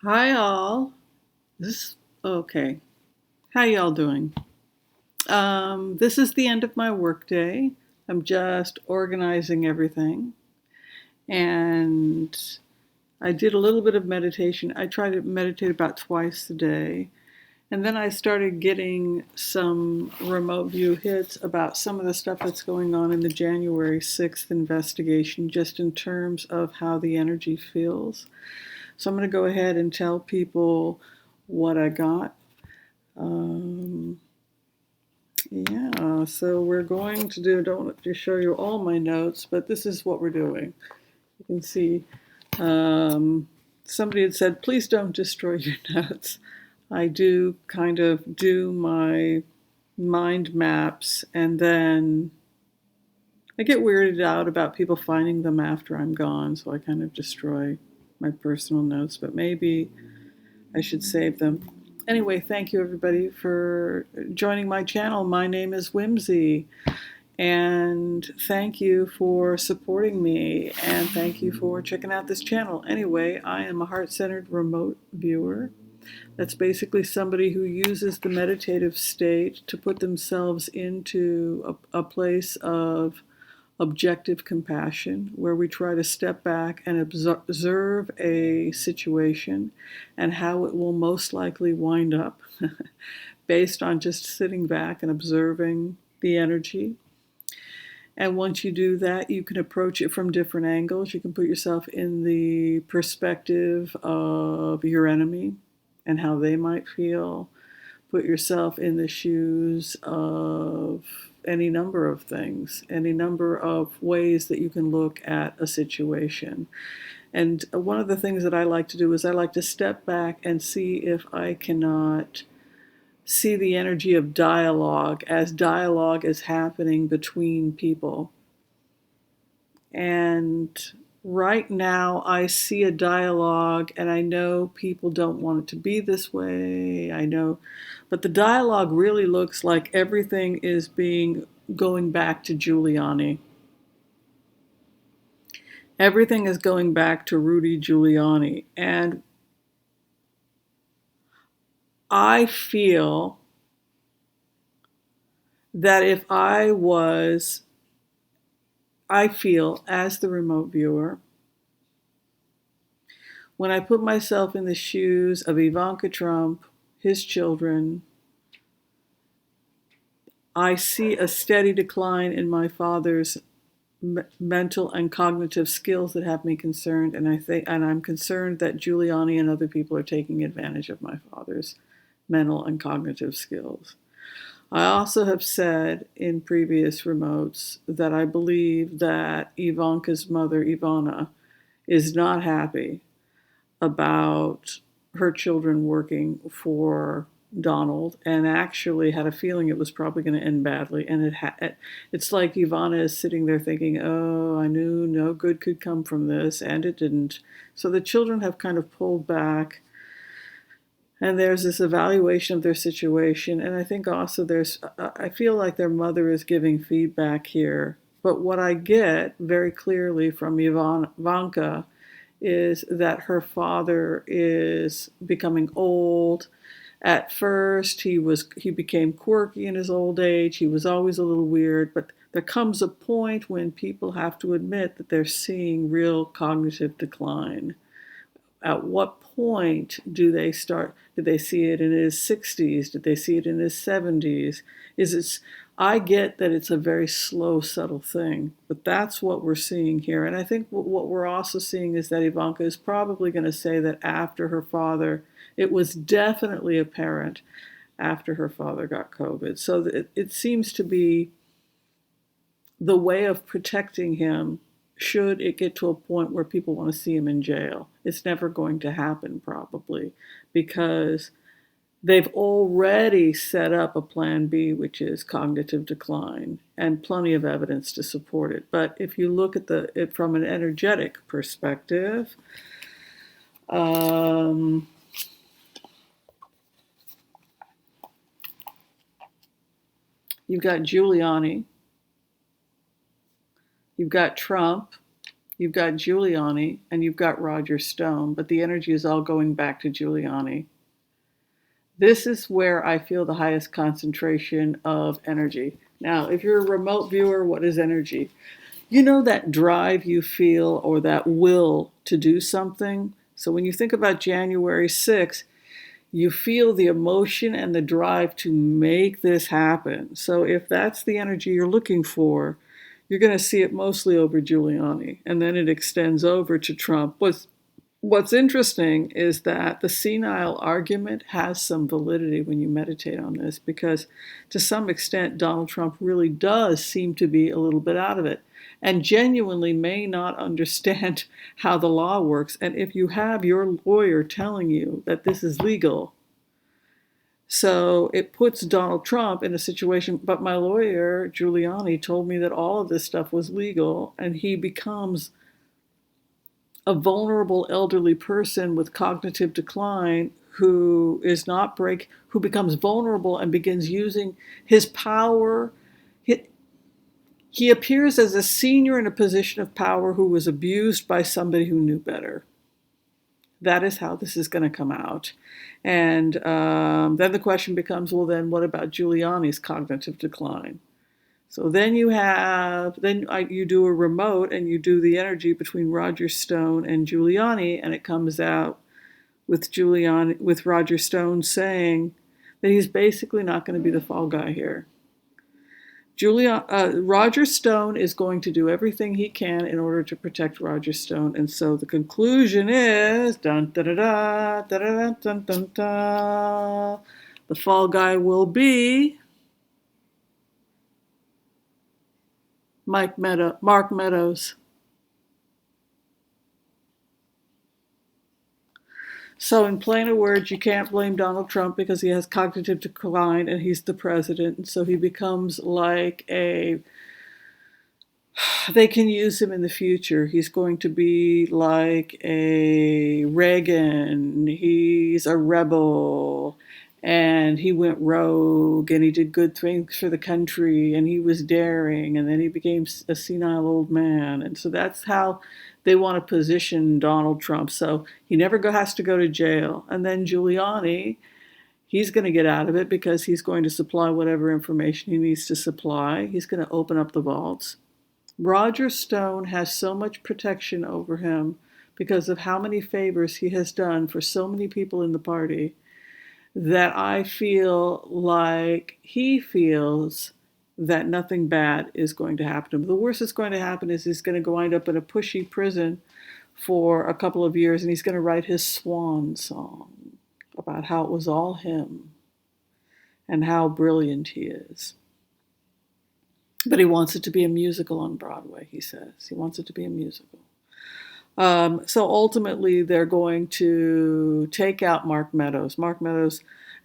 Hi all. This okay. How y'all doing? This is the end of my workday. I'm just organizing everything, and I did a little bit of meditation. I try to meditate about twice a day, and then I started getting some remote view hits about some of the stuff that's going on in the January 6th investigation, just in terms of how the energy feels. So I'm going to go ahead and tell people what I got. Yeah, so we're going to do, don't have to show you all my notes, but this is what we're doing. You can see somebody had said, please don't destroy your notes. I do kind of do my mind maps, and then I get weirded out about people finding them after I'm gone, so I kind of destroy my personal notes, but maybe I should save them. Anyway, thank you everybody for joining my channel. My name is Whimsy, and thank you for supporting me, and thank you for checking out this channel. Anyway, I am a heart-centered remote viewer. That's basically somebody who uses the meditative state to put themselves into a place of objective compassion, where we try to step back and observe a situation and how it will most likely wind up based on just sitting back and observing the energy. And once you do that, you can approach it from different angles. You can put yourself in the perspective of your enemy and how they might feel. Put yourself in the shoes of any number of things, any number of ways that you can look at a situation. And one of the things that I like to do is I like to step back and see if I cannot see the energy of dialogue as dialogue is happening between people. And right now I see a dialogue, and I know people don't want it to be this way. I know, but the dialogue really looks like everything is going back to Giuliani. Everything is going back to Rudy Giuliani. And I feel that if I feel as the remote viewer, when I put myself in the shoes of Ivanka Trump, his children, I see a steady decline in my father's mental and cognitive skills that have me concerned, and I'm concerned that Giuliani and other people are taking advantage of my father's mental and cognitive skills. I also have said in previous remotes that I believe that Ivanka's mother, Ivana, is not happy about her children working for Donald, and actually had a feeling it was probably going to end badly. And it's like Ivana is sitting there thinking, oh, I knew no good could come from this, and it didn't. So the children have kind of pulled back, and there's this evaluation of their situation. And I think also I feel like their mother is giving feedback here. But what I get very clearly from Ivanka is that her father is becoming old. At first, he became quirky in his old age. He was always a little weird, but there comes a point when people have to admit that they're seeing real cognitive decline. At what point do they start? Did they see it in his 60s? Did they see it in his 70s? I get that it's a very slow, subtle thing, but that's what we're seeing here. And I think what we're also seeing is that Ivanka is probably going to say that after her father, it was definitely apparent after her father got COVID. So it seems to be the way of protecting him should it get to a point where people want to see him in jail. It's never going to happen, probably, because they've already set up a plan B, which is cognitive decline, and plenty of evidence to support it. But if you look at it from an energetic perspective, you've got Giuliani, you've got Trump, You've got Giuliani and you've got Roger Stone, but the energy is all going back to Giuliani. This is where I feel the highest concentration of energy. Now, if you're a remote viewer, what is energy? You know that drive you feel or that will to do something? So when you think about January 6th, you feel the emotion and the drive to make this happen. So if that's the energy you're looking for, you're going to see it mostly over Giuliani, and then it extends over to Trump. What's interesting is that the senile argument has some validity when you meditate on this, because to some extent, Donald Trump really does seem to be a little bit out of it and genuinely may not understand how the law works. And if you have your lawyer telling you that this is legal, so it puts Donald Trump in a situation, but my lawyer, Giuliani, told me that all of this stuff was legal, and he becomes a vulnerable elderly person with cognitive decline who is not who becomes vulnerable and begins using his power. He appears as a senior in a position of power who was abused by somebody who knew better. That is how this is going to come out. And then the question becomes, well, then what about Giuliani's cognitive decline? So then you do a remote and you do the energy between Roger Stone and Giuliani, and it comes out with Roger Stone saying that he's basically not going to be the fall guy here. Roger Stone is going to do everything he can in order to protect Roger Stone, and so the conclusion is dun da da da da da dun dun da. The fall guy will be Mark Meadows. So in plainer words, you can't blame Donald Trump because he has cognitive decline and he's the president. And so he becomes like they can use him in the future. He's going to be like a Reagan. He's a rebel. And he went rogue and he did good things for the country and he was daring and then he became a senile old man. And so that's how they want to position Donald Trump. So he never has to go to jail. And then Giuliani, he's going to get out of it because he's going to supply whatever information he needs to supply. He's going to open up the vaults. Roger Stone has so much protection over him because of how many favors he has done for so many people in the party, that I feel like he feels that nothing bad is going to happen to him. The worst that's going to happen is he's going to wind up in a pushy prison for a couple of years, and he's going to write his swan song about how it was all him and how brilliant he is. But he wants it to be a musical on Broadway, he says. He wants it to be a musical. So ultimately, they're going to take out Mark Meadows.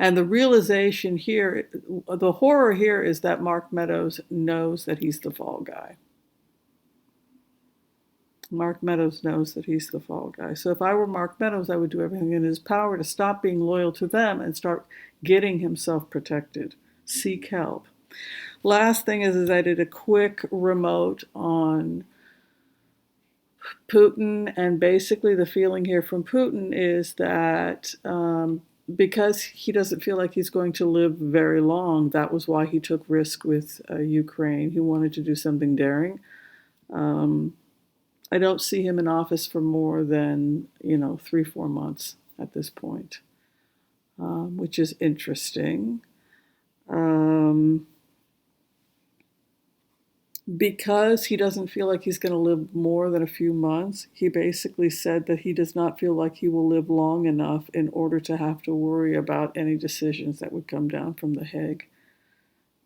And the realization here, the horror here is that Mark Meadows knows that he's the fall guy. Mark Meadows knows that he's the fall guy. So if I were Mark Meadows, I would do everything in his power to stop being loyal to them and start getting himself protected. Seek help. Last thing is I did a quick remote on Putin, and basically the feeling here from Putin is that because he doesn't feel like he's going to live very long, that was why he took risk with Ukraine. He wanted to do something daring. I don't see him in office for more than 3-4 months at this point, which is interesting. Because he doesn't feel like he's going to live more than a few months, he basically said that he does not feel like he will live long enough in order to have to worry about any decisions that would come down from The Hague.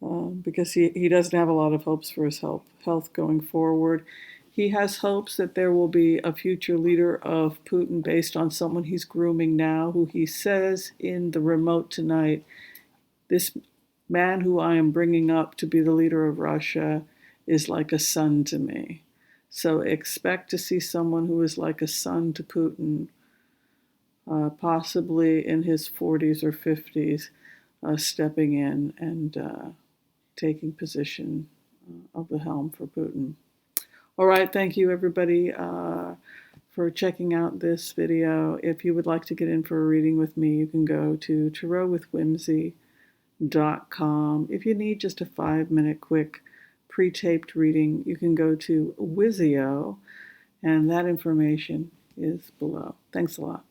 Because he doesn't have a lot of hopes for his health going forward. He has hopes that there will be a future leader of Putin based on someone he's grooming now, who he says in the remote tonight, this man who I am bringing up to be the leader of Russia is like a son to me. So expect to see someone who is like a son to Putin, possibly in his 40s or 50s, stepping in and taking position of the helm for Putin. All right, thank you everybody for checking out this video. If you would like to get in for a reading with me, you can go to tarotwithwhimsy.com. If you need just a 5-minute quick pre-taped reading, you can go to Wizio, and that information is below. Thanks a lot.